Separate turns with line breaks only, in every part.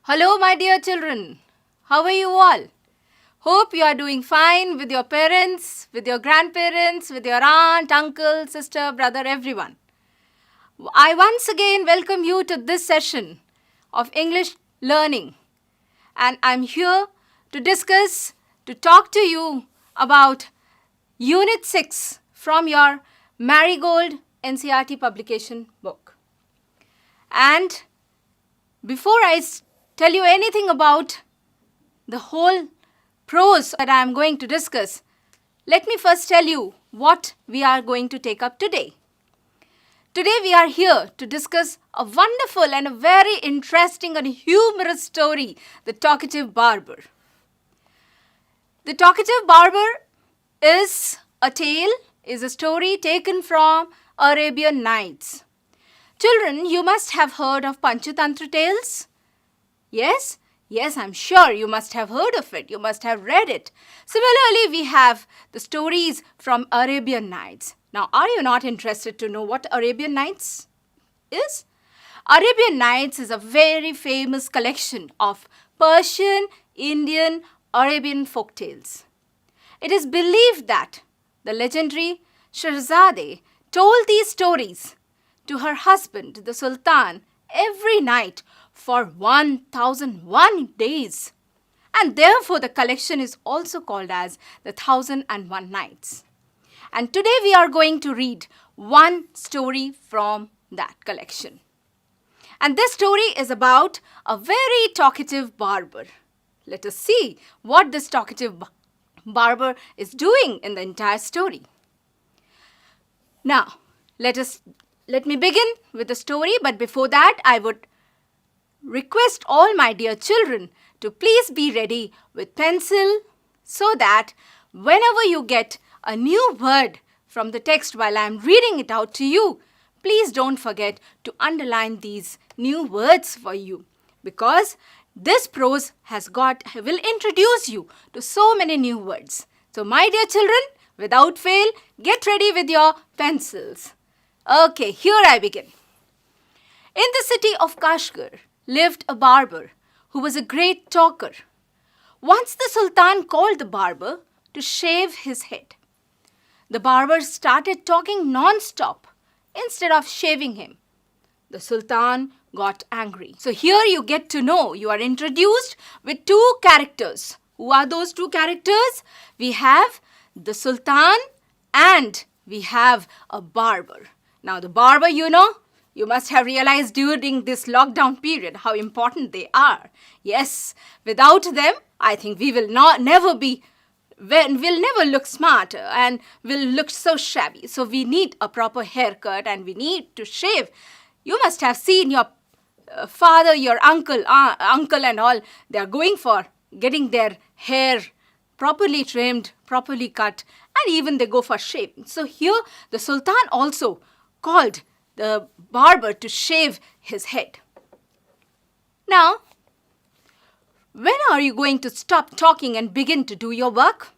Hello, my dear children. How are you all? Hope you are doing fine with your parents, with your grandparents, with your aunt, uncle, sister, brother, everyone. I once again welcome you to this session of English learning. And I'm here to talk to you about Unit 6 from your Marigold NCERT publication book. And before I tell you anything about the whole prose that I am going to discuss, let me first tell you what we are going to take up today. Today we are here to discuss a wonderful and a very interesting and humorous story, The Talkative Barber. The Talkative Barber is a story taken from Arabian Nights. Children, you must have heard of Panchatantra tales? Yes? Yes, I'm sure you must have heard of it. You must have read it. Similarly, we have the stories from Arabian Nights. Now, are you not interested to know what Arabian Nights is? Arabian Nights is a very famous collection of Persian, Indian, Arabian folk tales. It is believed that the legendary Shahzadeh told these stories to her husband, the Sultan, every night for 1001 days. And therefore, the collection is also called as the 1001 Nights. And today we are going to read one story from that collection. And this story is about a very talkative barber. Let us see what this talkative barber is doing in the entire story. Now, let me begin with the story, but before that, I would request all my dear children to please be ready with pencil so that whenever you get a new word from the text while I am reading it out to you, please don't forget to underline these new words for you, because this prose will introduce you to so many new words. So my dear children, without fail, get ready with your pencils. Okay, here I begin. In the city of Kashgar lived a barber who was a great talker. Once the Sultan called the barber to shave his head. The barber started talking non-stop instead of shaving him. The Sultan got angry. So here you get to know, you are introduced with two characters. Who are those two characters? We have the Sultan and we have a barber. Now the barber, you must have realized during this lockdown period how important they are. Yes, without them, I think we will never look smart and will look so shabby. So we need a proper haircut and we need to shave. You must have seen your father, your uncle and all. They are going for getting their hair properly trimmed, properly cut, and even they go for shaving. So here the Sultan also called the barber to shave his head. Now, when are you going to stop talking and begin to do your work?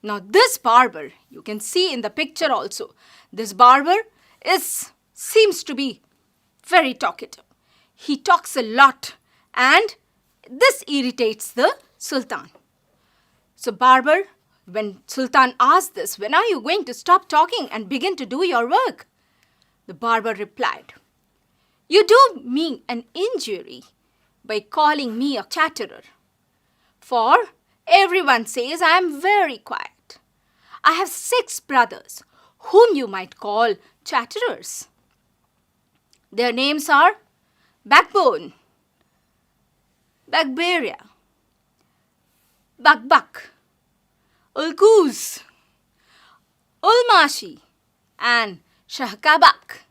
Now, this barber, you can see in the picture also, this barber seems to be very talkative. He talks a lot and this irritates the Sultan. So, barber, when Sultan asked this, when are you going to stop talking and begin to do your work? The barber replied, "You do me an injury by calling me a chatterer. For everyone says I am very quiet. I have 6 brothers whom you might call chatterers. Their names are Backbone, Bagberia, Bakbak, Ulkuz, Ulmashi, and Shahkabak."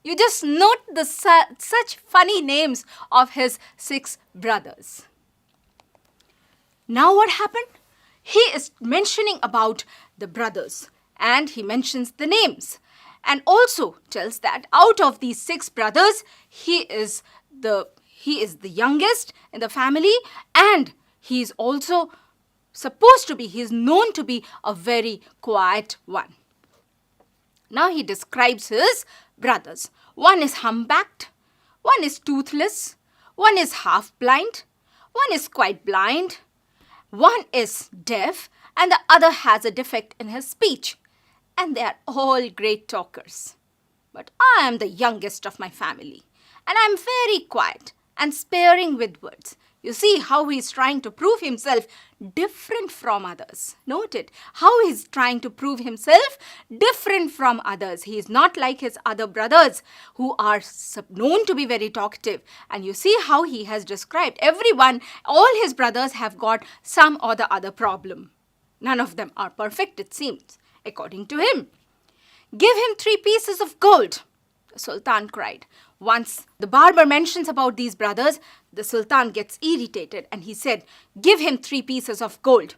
You just note such funny names of his 6 brothers. Now what happened? He is mentioning about the brothers and he mentions the names and also tells that out of these 6 brothers, he is the youngest in the family and he is also he is known to be a very quiet one. Now he describes his brothers. One is humpbacked, one is toothless, One is half blind, one is quite blind, one is deaf, and the other has a defect in his speech. And they are all great talkers. But I am the youngest of my family, and I am very quiet and sparing with words. You see how he is trying to prove himself different from others. Note it, how he is trying to prove himself different from others. He is not like his other brothers who are known to be very talkative. And you see how he has described everyone, all his brothers have got some or the other problem. None of them are perfect, it seems, according to him. Give him 3 pieces of gold, the Sultan cried. Once the barber mentions about these brothers, the Sultan gets irritated and he said, give him 3 pieces of gold,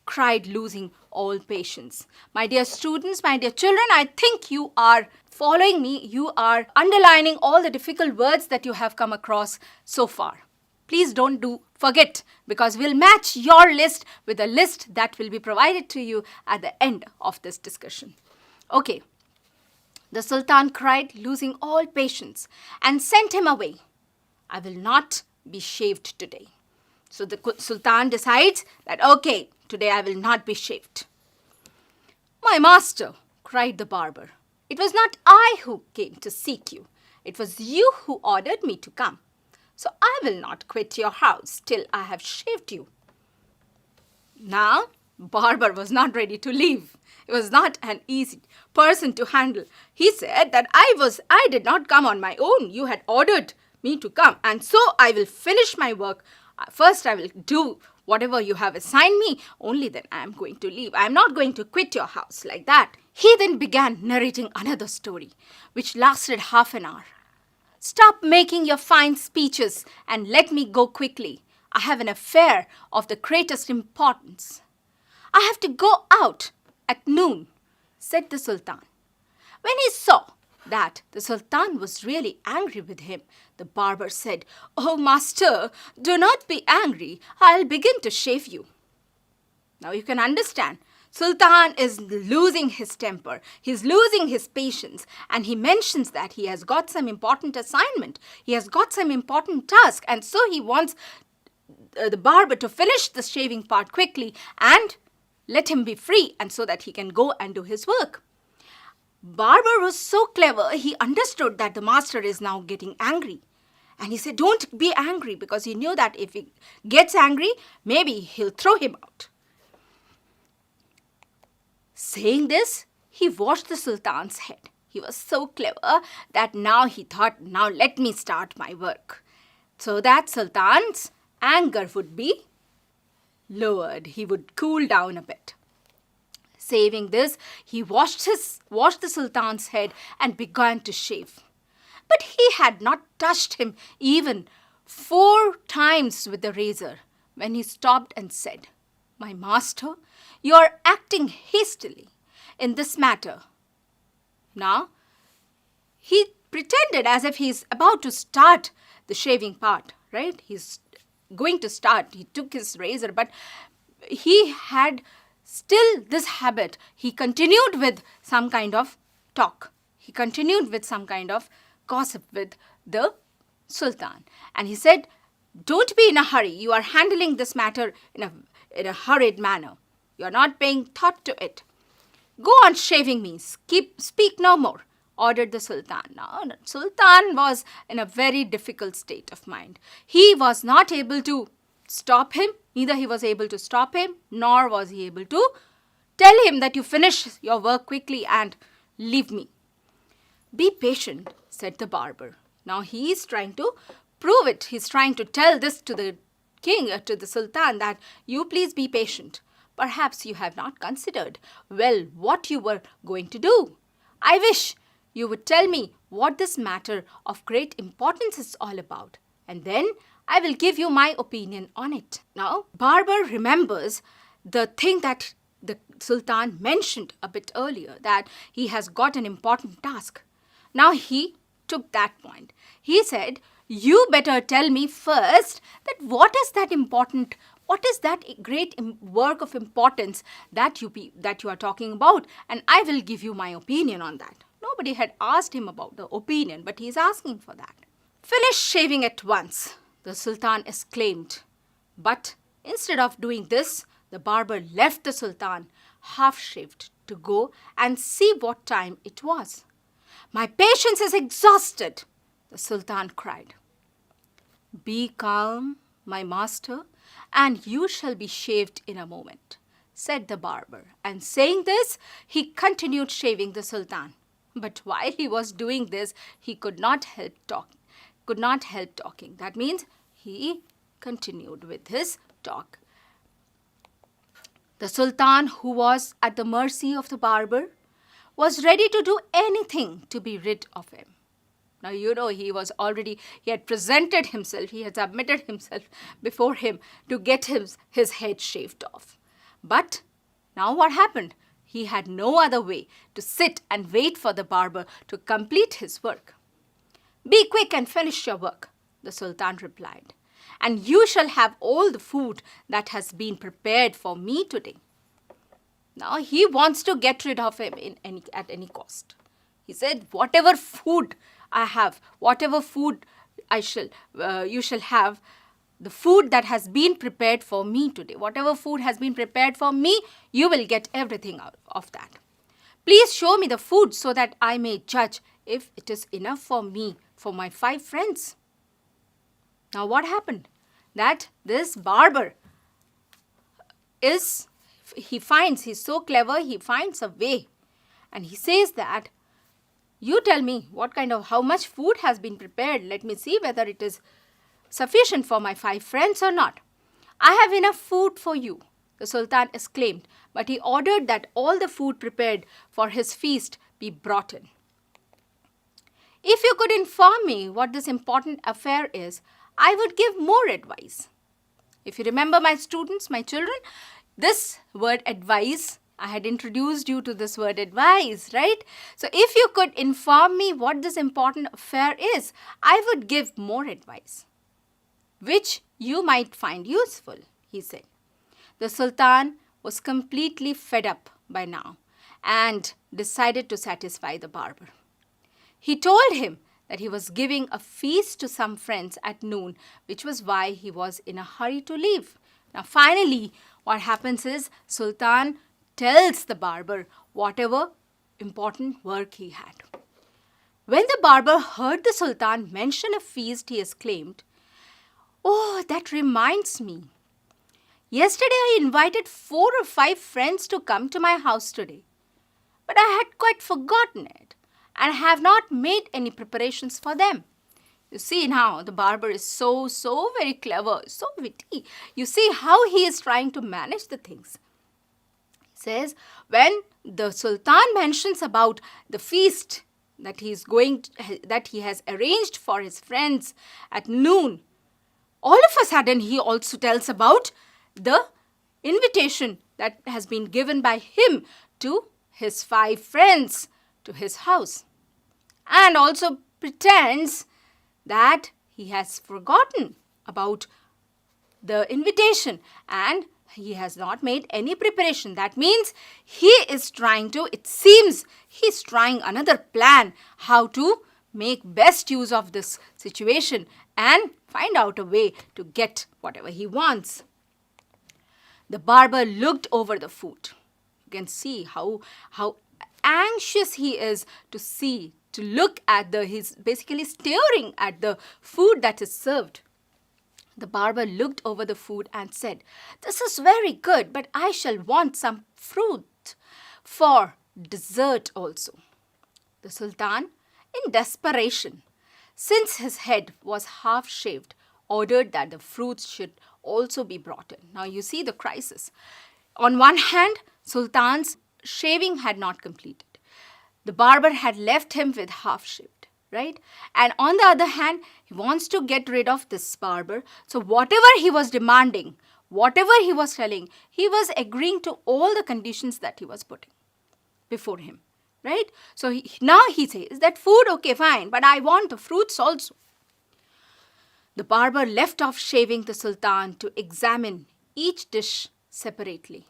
cried, losing all patience. My dear students, my dear children, I think you are following me. You are underlining all the difficult words that you have come across so far. Please don't forget, because we'll match your list with a list that will be provided to you at the end of this discussion. Okay. The Sultan cried, losing all patience, and sent him away. I will not be shaved today. So the Sultan decides that, okay, today I will not be shaved. My master, cried the barber, it was not I who came to seek you. It was you who ordered me to come. So I will not quit your house till I have shaved you. Now, Barber was not ready to leave. He was not an easy person to handle. He said that I did not come on my own. You had ordered me to come, and so I will finish my work. First, I will do whatever you have assigned me. Only then I am going to leave. I am not going to quit your house like that. He then began narrating another story, which lasted half an hour. Stop making your fine speeches and let me go quickly. I have an affair of the greatest importance. I have to go out at noon, said the Sultan. When he saw that the Sultan was really angry with him, the barber said, Oh, master, do not be angry. I'll begin to shave you. Now you can understand. Sultan is losing his temper. He's losing his patience. And he mentions that he has got some important assignment. He has got some important task. And so he wants the barber to finish the shaving part quickly and let him be free, and so that he can go and do his work. Barber was so clever, he understood that the master is now getting angry. And he said, don't be angry, because he knew that if he gets angry, maybe he'll throw him out. Saying this, he washed the Sultan's head. He was so clever that now he thought, now let me start my work. So that Sultan's anger would be lowered. He would cool down a bit. Saying this, he washed the Sultan's head and began to shave. But he had not touched him even 4 times with the razor when he stopped and said, My master, you are acting hastily in this matter. Now, he pretended as if he's about to start the shaving part, right? He's going to start. He took his razor, but he had still this habit. He continued with some kind of talk. He continued with some kind of gossip with the Sultan. And he said, don't be in a hurry. You are handling this matter in a hurried manner. You are not paying thought to it. Go on shaving me. Speak no more, ordered the Sultan. Now, the Sultan was in a very difficult state of mind. He was not able to stop him. Neither he was able to stop him, nor was he able to tell him that you finish your work quickly and leave me. Be patient, said the barber. Now he is trying to prove it. He's trying to tell this to the king, to the Sultan, that you please be patient. Perhaps you have not considered well what you were going to do. I wish you would tell me what this matter of great importance is all about, and then I will give you my opinion on it. Now, Barber remembers the thing that the Sultan mentioned a bit earlier, that he has got an important task. Now he took that point. He said, you better tell me first that what is that great work of importance that you are talking about, and I will give you my opinion on that. Nobody had asked him about the opinion, but he is asking for that. Finish shaving at once, the Sultan exclaimed. But instead of doing this, the barber left the Sultan half-shaved to go and see what time it was. "My patience is exhausted," the Sultan cried. "Be calm, my master, and you shall be shaved in a moment," said the barber. And saying this, he continued shaving the Sultan. But while he was doing this, he could not help talking. That means he continued with his talk. The Sultan, who was at the mercy of the barber, was ready to do anything to be rid of him. Now, he had presented himself, he had submitted himself before him to get his head shaved off. But now what happened? He had no other way to sit and wait for the barber to complete his work. "Be quick and finish your work," the Sultan replied, "and you shall have all the food that has been prepared for me today." Now he wants to get rid of him at any cost. He said, "Whatever food I have, whatever food you shall have, the food that has been prepared for me today, whatever food has been prepared for me, you will get everything out of that. Please show me the food so that I may judge if it is enough for me, for my 5 friends." Now what happened? That this barber he's so clever, he finds a way. And he says that, "You tell me how much food has been prepared. Let me see whether it is sufficient for my 5 friends or not." "I have enough food for you," the Sultan exclaimed, but he ordered that all the food prepared for his feast be brought in. "If you could inform me what this important affair is, I would give more advice." If you remember, my students, my children, this word advice, I had introduced you to this word advice, right? So if you could inform me what this important affair is, I would give more advice, which you might find useful, he said. The Sultan was completely fed up by now and decided to satisfy the barber. He told him that he was giving a feast to some friends at noon, which was why he was in a hurry to leave. Now finally, what happens is Sultan tells the barber whatever important work he had. When the barber heard the Sultan mention a feast, he exclaimed, "Oh, that reminds me. Yesterday I invited 4 or 5 friends to come to my house today, but I had quite forgotten it and have not made any preparations for them." You see now, the barber is so very clever, so witty. You see how he is trying to manage the things. He says, when the Sultan mentions about the feast that he has arranged for his friends at noon, all of a sudden he also tells about the invitation that has been given by him to his 5 friends to his house, and also pretends that he has forgotten about the invitation and he has not made any preparation. That means it seems he's trying another plan how to make best use of this situation and find out a way to get whatever he wants. The barber looked over the food. You can see how anxious he is to look at he's basically staring at the food that is served. The barber looked over the food and said, "This is very good, but I shall want some fruit for dessert also." The Sultan, in desperation, since his head was half shaved, ordered that the fruits should also be brought in. Now you see the crisis. On one hand, Sultan's shaving had not completed. The barber had left him with half shaved, right? And on the other hand, he wants to get rid of this barber. So whatever he was demanding, whatever he was telling, he was agreeing to all the conditions that he was putting before him, right? So now he says that food, okay, fine, but I want the fruits also. The barber left off shaving the Sultan to examine each dish separately.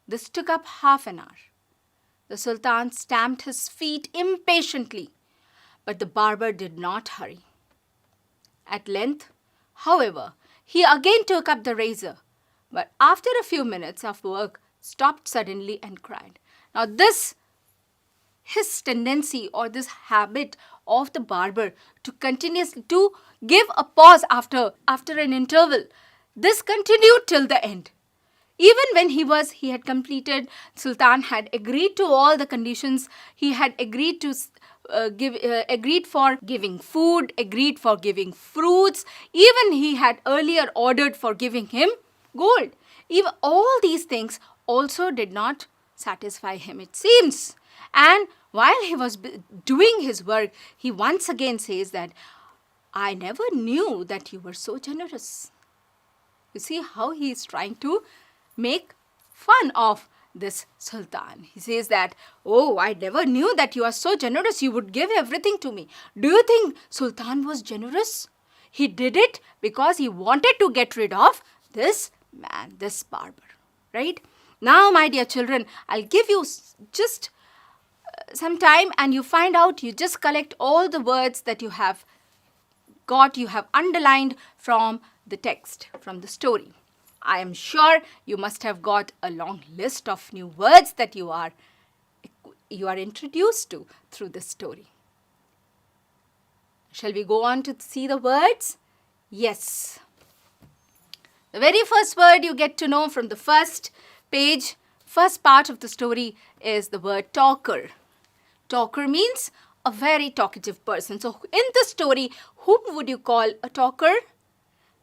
This took up half an hour. The Sultan stamped his feet impatiently, but the barber did not hurry. At length, However, he again took up the razor, but after a few minutes of work, stopped suddenly and cried. Now his tendency or this habit of the barber to continuously to give a pause after an interval, this continued till the end. Even when he had completed, Sultan had agreed to all the conditions. He had agreed to agreed for giving food, agreed for giving fruits. Even he had earlier ordered for giving him gold. Even all these things also did not satisfy him, it seems. And while he was doing his work, he once again says that, I never knew that you were so generous. You see how he is trying to make fun of this Sultan. He says that, oh, I never knew that you are so generous. You would give everything to me. Do you think Sultan was generous? He did it because he wanted to get rid of this man, this barber, right? Now, my dear children, I'll give you just some time and you find out, you just collect all the words that you have got, you have underlined from the text, from the story. I am sure you must have got a long list of new words that you are introduced to through this story. Shall we go on to see the words? Yes. The very first word you get to know from the first page, first part of the story, is the word talker. Talker means a very talkative person. So in the story, whom would you call a talker?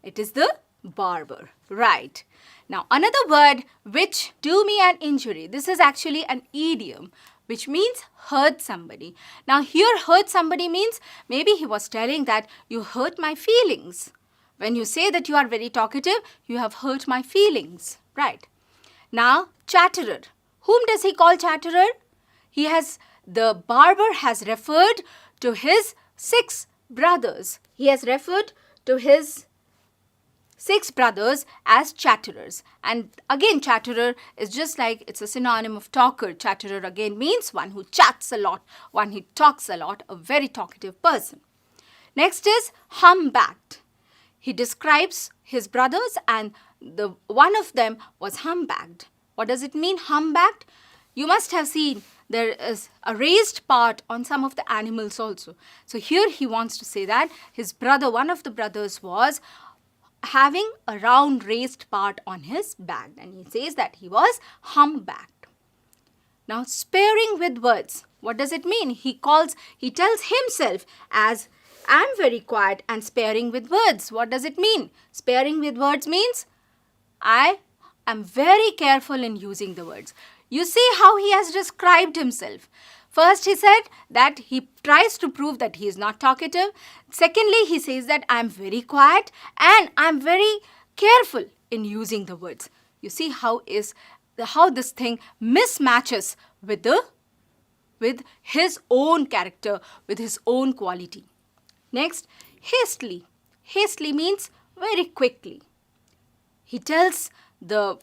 It is the barber, right? Now another word, which do me an injury. This is actually an idiom which means hurt somebody. Now here hurt somebody means maybe he was telling that you hurt my feelings. When you say that you are very talkative, you have hurt my feelings, right? Now chatterer. Whom does he call chatterer? The barber has referred to his 6 brothers. He has referred to his 6 brothers as chatterers. And again, chatterer is just like, it's a synonym of talker. Chatterer again means one who chats a lot, one who talks a lot, a very talkative person. Next is humbacked. He describes his brothers and one of them was humbacked. What does it mean, humbacked? You must have seen there is a raised part on some of the animals also. So here he wants to say that his brother, one of the brothers, was having a round raised part on his back, and he says that he was humbacked. Now sparing with words. What does it mean? He tells himself as, I'm very quiet and sparing with words. What does it mean? Sparing with words means I am very careful in using the words. You see how he has described himself. First, he said that he tries to prove that he is not talkative. Secondly, he says that I am very quiet and I am very careful in using the words. You see how this thing mismatches with his own character, with his own quality. Next, hastily. Hastily means very quickly. He tells the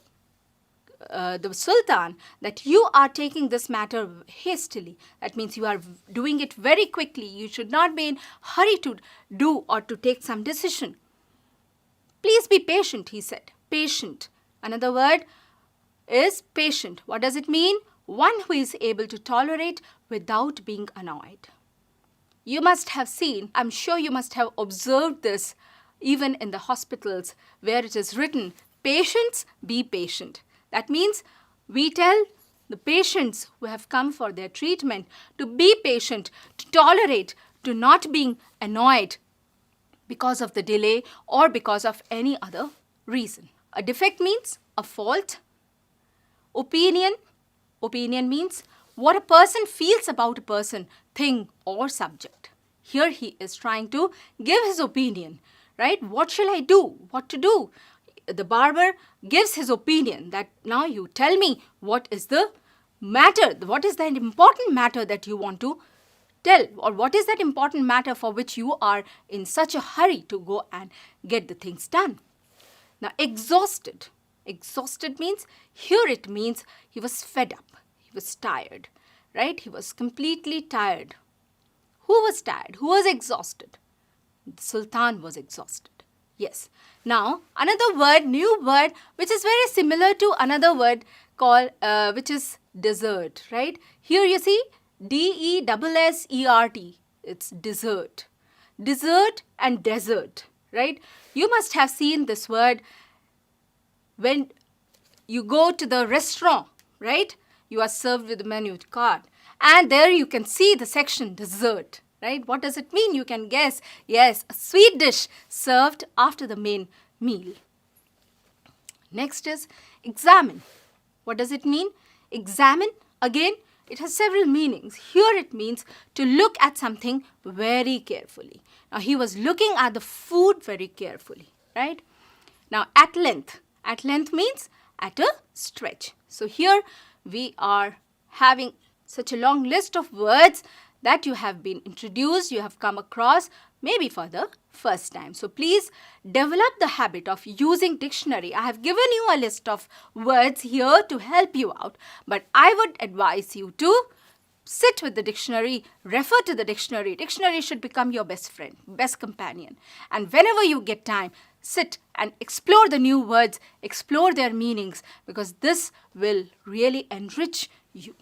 Sultan that you are taking this matter hastily. That means you are doing it very quickly. You should not be in hurry to do or to take some decision. Please be patient, he said. Patient. Another word is patient. What does it mean? One who is able to tolerate without being annoyed. You must have seen, I'm sure you must have observed this even in the hospitals where it is written, patients, be patient. That means we tell the patients who have come for their treatment to be patient, to tolerate, to not being annoyed because of the delay or because of any other reason. A defect means a fault. Opinion means what a person feels about a person, thing or subject. Here he is trying to give his opinion, right? What shall I do? What to do? The barber gives his opinion that now you tell me what is the matter, what is that important matter that you want to tell, or what is that important matter for which you are in such a hurry to go and get the things done. Now exhausted. Exhausted means, here it means he was fed up, he was tired, right? He was completely tired. Who was tired? Who was exhausted? The Sultan was exhausted. Yes. Now, another word, new word, which is very similar to another word called, which is dessert, right? Here you see DESSERT. It's dessert. Dessert and desert, right? You must have seen this word when you go to the restaurant, right? You are served with the menu card. And there you can see the section dessert, right? What does it mean? You can guess. Yes, a sweet dish served after the main meal. Next is examine. What does it mean? Examine, again, it has several meanings. Here it means to look at something very carefully. Now he was looking at the food very carefully, right? Now at length. At length means at a stretch. So here we are having such a long list of words that you have been introduced, you have come across maybe for the first time. So please develop the habit of using dictionary. I have given you a list of words here to help you out, but I would advise you to sit with the dictionary, refer to the dictionary. Dictionary should become your best friend, best companion. And whenever you get time, sit and explore the new words, explore their meanings, because this will really enrich you.